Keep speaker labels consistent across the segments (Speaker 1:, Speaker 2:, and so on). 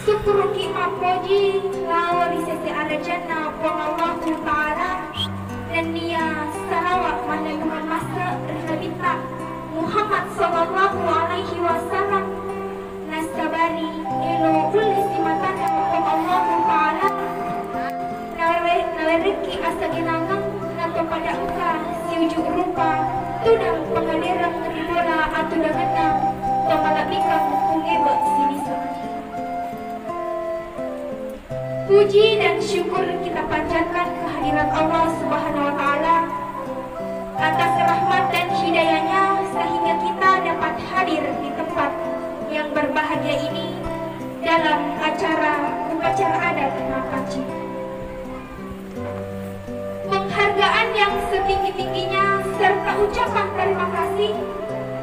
Speaker 1: Syukuruki mapoji lawa bisese arajana wallahu ta'ala dan dia salawat menemukan masa Nabi Muhammad sallallahu alaihi wasallam nasabari elo ulis di matanya wallahu ta'ala nawereki asaginangang nato pada uka siujuk rupa tudang pengadiran ribola atau danganang tomalabikang pungeba sinisa. Puji dan syukur kita panjatkan kehadirat Allah Subhanahu wa Ta'ala atas rahmat dan hidayahnya sehingga kita dapat hadir di tempat yang berbahagia ini dalam upacara adat Mapaci. Penghargaan yang setinggi-tingginya serta ucapan terima kasih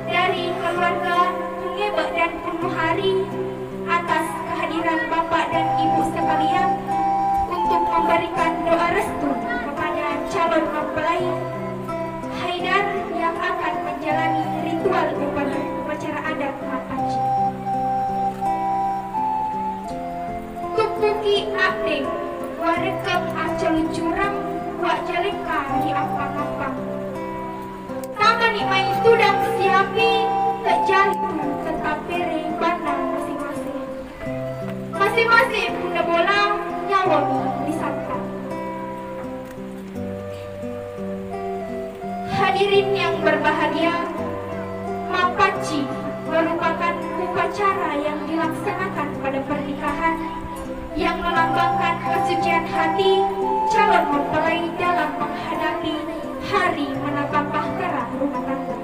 Speaker 1: dari keluarga Tungeba dan Punuhari atas kehadiran Bapak dan Ibu sekalian untuk memberikan doa restu kepada calon mempelai Haidar yang akan menjalani ritual upacara adat Mapaci. Tupuki aktif warekam acel curang wak jaleka di apa-apa. Tangan imai tudang siapi tak jalitu tetap pere bandang masing-masing. Masing-masing bunda bola nyawa disapa. Hadirin yang berbahagia, Mapaci merupakan upacara yang dilaksanakan pada pernikahan yang melambangkan kesucian hati calon mempelai dalam menghadapi hari menatap bahtera rumah tangga.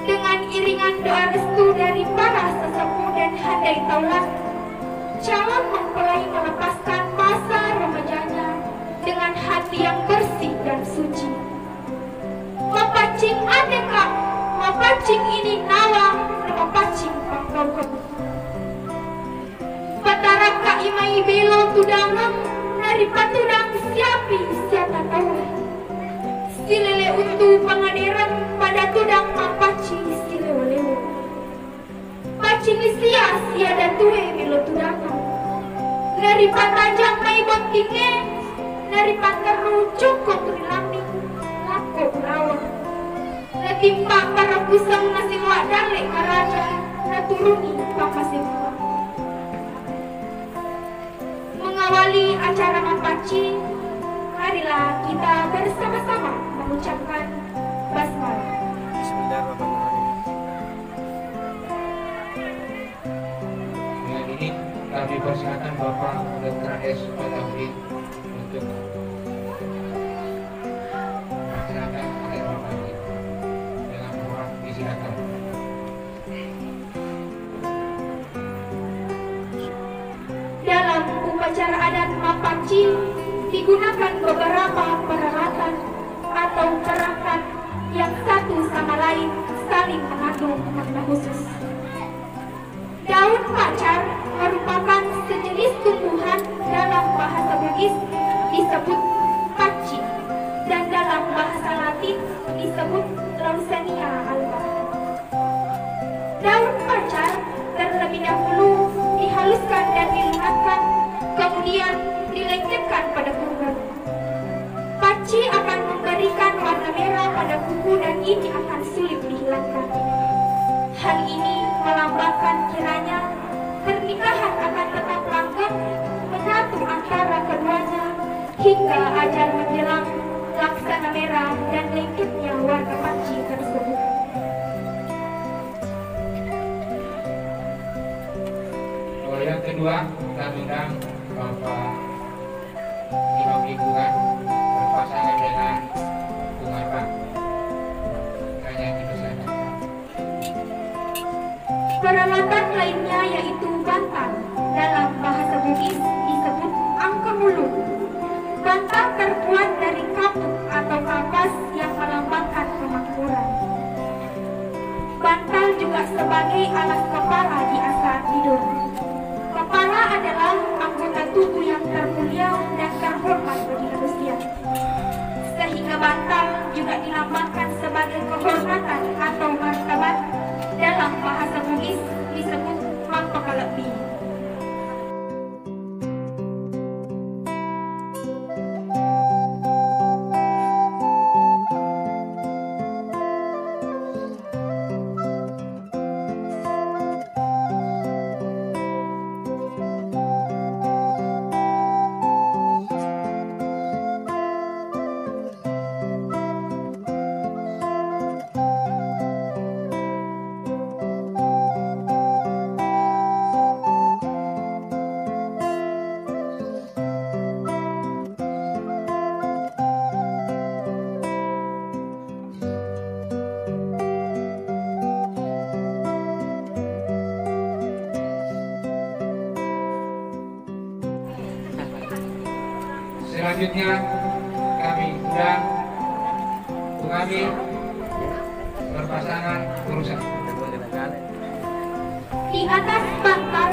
Speaker 1: Dengan iringan doa restu dari para sesepuh dan handai taulan, calon mempelai melepaskan masa remajanya dengan hati yang bersih dan suci. Mapacing adeka, mapacing ini nawa, mapacing pangkau. Pataraka imai belo tudangam, dari patudang siapi siapa tahu. Silele untu pengadiran pada tudang Mapaci silewalewo. Pacing sia siada tuwe belo tudangam. Dari patajang mai bontinge, dari pataru cukup rilami, lako rawa. Natimpa para pusang nasing wadale karaja, naturuni pamasing. Mengawali acara Mapaci, marilah kita bersama-sama mengucapkan basmalah.
Speaker 2: Bismillahirrahmanirrahim. Dengan ini kami persilakan Bapak Dr. S. Badafri untuk melaksanakan akhir Mapaci. Dengan mohon disilakan.
Speaker 1: Dalam upacara adat Mapaci digunakan beberapa peralatan atau perangkat yang satu sama lain saling mengandung makna khusus. Daun pacar merupakan sejenis tumbuhan dalam bahasa Bugis disebut paci dan dalam bahasa Latin disebut Lawsania alba. Daun pacar terlebih dahulu dihaluskan dan dilunakkan, kemudian dilengketkan pada kurban. Paci akan memberikan warna merah pada kuku dan ini akan sulit dihilangkan. Hal ini melambangkan kiranya pernikahan akan tetap langgeng menyatu antara keduanya hingga ajal menjelang laksana merah dan lengketnya warna paci tersebut.
Speaker 2: Yang kedua, kita undang Bapak Imam Lingkungan berpasangan dengan Bung Arfa. Hanya itu saja.
Speaker 1: Peralatan lainnya yaitu bantal. Dalam bahasa Bugis disebut angka mulut. Bantal terbuat dari kapuk atau kapas yang melambangkan kemakmuran. Bantal juga sebagai alas kepala di saat tidur. Kepala adalah anggota tubuh yang termulia dan terhormat bagi manusia, sehingga
Speaker 2: Selanjutnya kami undang Bung Amir berpasangan urusan.
Speaker 1: Di atas bantal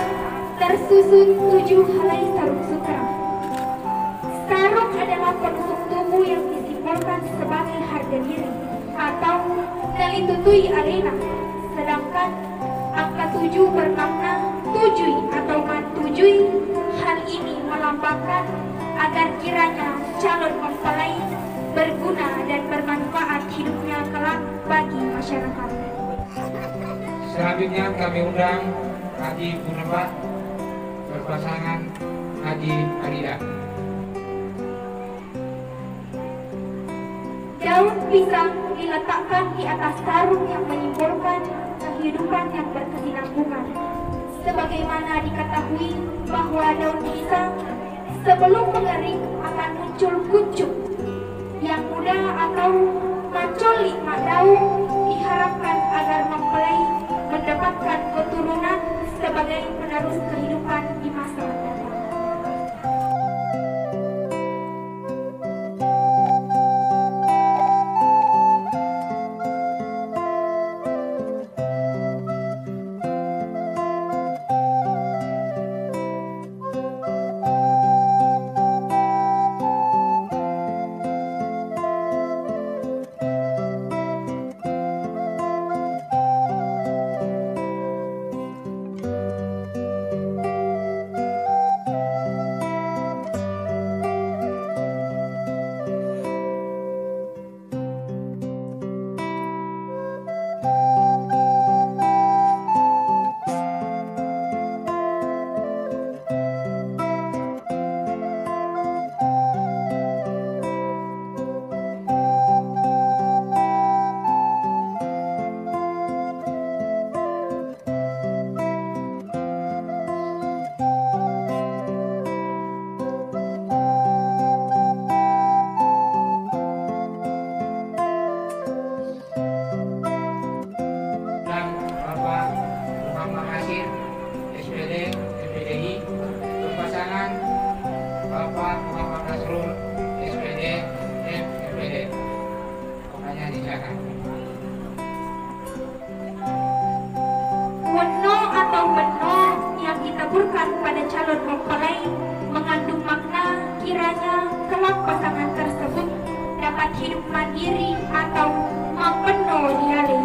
Speaker 1: tersusun 7 helai sarung sutra. Sarung adalah penusuk tubuh yang disimbolkan sebagai harga diri atau nalitutui alena, sedangkan angka 7 bermakna tujui atau mantujui. Hal ini melambangkan agar kiranya calon mempelai berguna dan bermanfaat hidupnya kelak bagi masyarakat.
Speaker 2: Selanjutnya kami undang Haji Punebak berpasangan Haji Arida.
Speaker 1: Daun pisang diletakkan di atas sarung yang menyimbolkan kehidupan yang berkesinambungan. Sebagaimana diketahui bahwa daun pisang sebelum mengering akan muncul kuncup yang muda atau muncul 5 daun, diharapkan agar mempelai mendapatkan keturunan sebagai penerus kehidupan di masa datang. Weno atau beno yang ditaburkan pada calon mempelai mengandung makna kiranya kelak pasangan tersebut dapat hidup mandiri atau mapeno diale.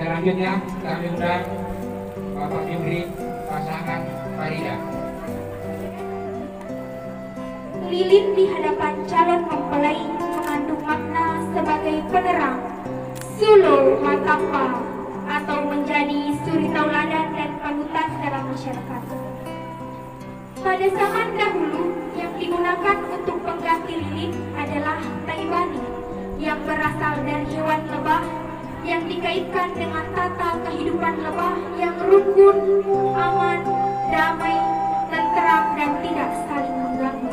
Speaker 2: Selanjutnya kami undang Bapak Jumri pasangan Farida.
Speaker 1: Lilin di hadapan calon mempelai mengandung makna sebagai penerang, suluh matapa, atau menjadi suri tauladan dan panutan dalam masyarakat. Pada zaman dahulu yang digunakan untuk pengganti lilin adalah taibani yang berasal dari hewan lebah yang dikaitkan dengan tata kehidupan lebah yang rukun, aman, damai, tenteram, dan tidak saling mengganggu.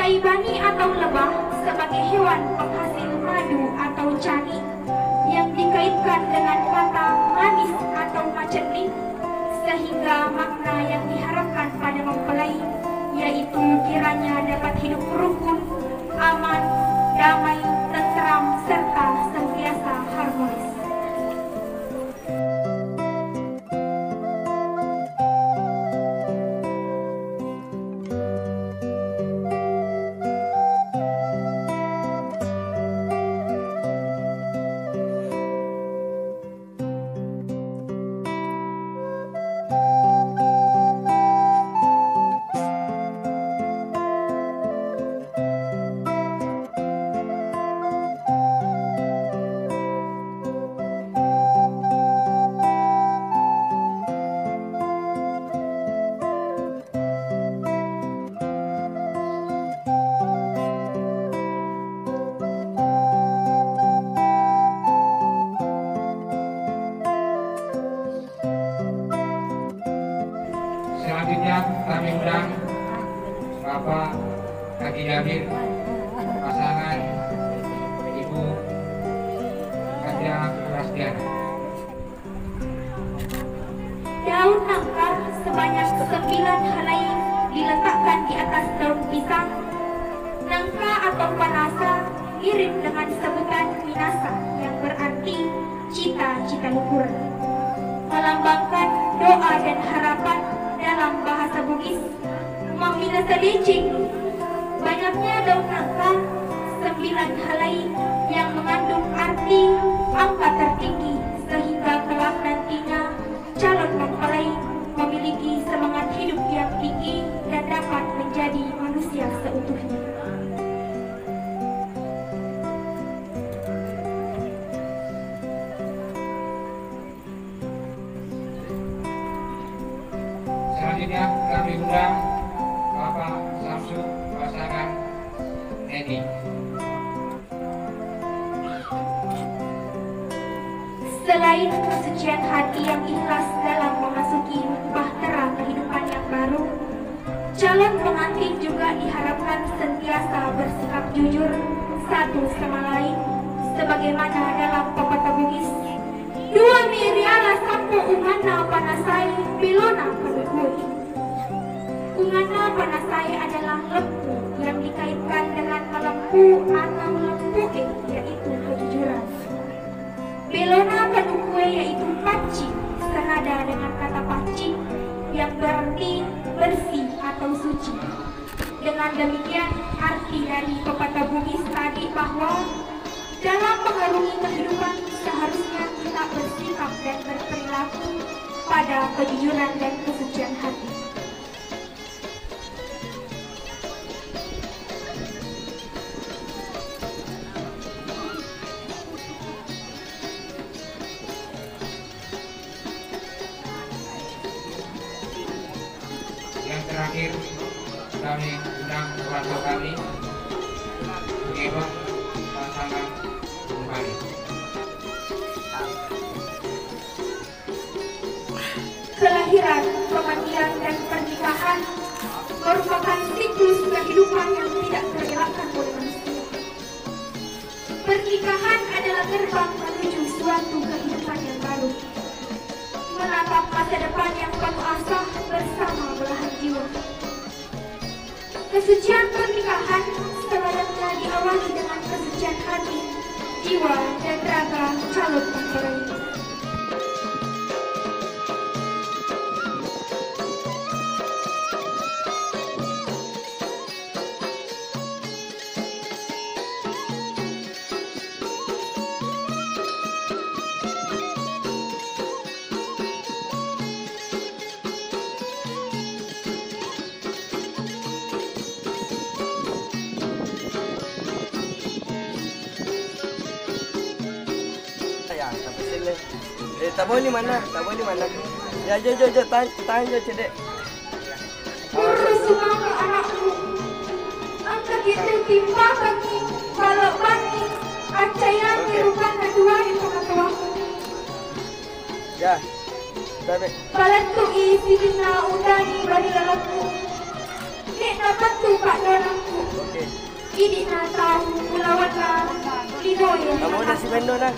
Speaker 1: Taibani atau lebah sebagai hewan penghasil madu atau cani yang dikaitkan dengan kata manis atau macernik, sehingga makna yang diharapkan pada mempelai yaitu kiranya dapat hidup rukun, aman, damai, tenteram, serta senantiasa harmonis.
Speaker 2: Selanjutnya kami undang Bapak Haji Jabir, pasangan Ibu Haja Rasdiana.
Speaker 1: Daun nangka sebanyak 9 helai diletakkan di atas daun pisang. Nangka atau panasa mirip dengan sebutan minasa yang berarti cita-cita luhur, melambangkan doa dan harapan dalam bahasa Bugis. Maminasa lecing, banyaknya daun nangka 9 helai yang mengandung arti angka tertinggi sehingga kelak nantinya calon mempelai memiliki semangat hidup yang tinggi dan dapat menjadi manusia seutuhnya.
Speaker 2: Selanjutnya kami undang Bapak Samsu, pasangan Edi.
Speaker 1: Selain kesucian hati yang ikhlas dalam memasuki bahtera kehidupan yang baru, calon pengantin juga diharapkan sentiasa bersikap jujur satu sama lain, sebagaimana dalam pepatah Bugis, dua miriala sampo ungana panasai bilona penukui. Ungana panasai adalah lempu yang dikaitkan dengan melempu atau lempuke, yaitu kejujuran. Belona penukue yaitu paci, senada dengan kata paci yang berarti bersih atau suci. Dengan demikian, arti dari pepatah Bugis tadi bahwa dalam mengarungi kehidupan seharusnya kita bersikap dan berperilaku pada kejujuran dan kesucian hati.
Speaker 2: Yang terakhir kami undang keluarga kami, Ibu pasangan kembali.
Speaker 1: Kelahiran, kematian, dan pernikahan merupakan siklus kehidupan yang tidak terelakkan oleh manusia. Pernikahan adalah gerbang menuju suatu kehidupan yang baru, menatap masa depan yang penuh asa bersama belahan jiwa. Kesucian pernikahan selayaknya diawali dengan kesucian hati, jiwa, dan raga calon mempelai.
Speaker 3: Sampai sini. Tak boleh mana? Tak boleh mana? Ya, jom, tahan je cedek.
Speaker 1: Urus semua anakku, angkat itu timpa kaki, balok bani, acayan dirukan kedua di pengetahuanku.
Speaker 3: Ya, dah baik.
Speaker 1: Balat tu isi dina udani bari lalaku, nek dapat tu pak donangku.
Speaker 3: Okey.
Speaker 1: Ini nak tahu melawan lah, lidoy.
Speaker 3: Kamu dah si bendo dah.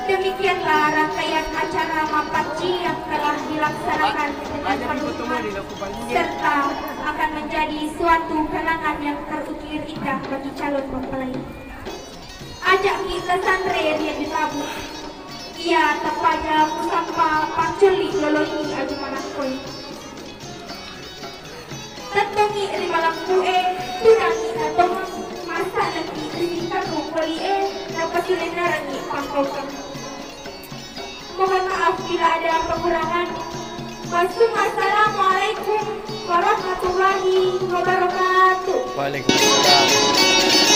Speaker 1: Demikianlah rangkaian acara Mapaci yang telah dilaksanakan dengan penuh hikmat, serta akan menjadi suatu kenangan yang terukir indah bagi calon mempelai. Ajak kita sandre dia ditabur. Ia tepada musapa paculi loloi adu manakoi. Tetongi rimalang kue, tudangi atong masa lagi ringikan rukoli dapat silenarangi pangkokan. Mohon maaf bila ada kekurangan. Wassalamualaikum warahmatullahi wabarakatuh.
Speaker 3: Waalaikumsalam.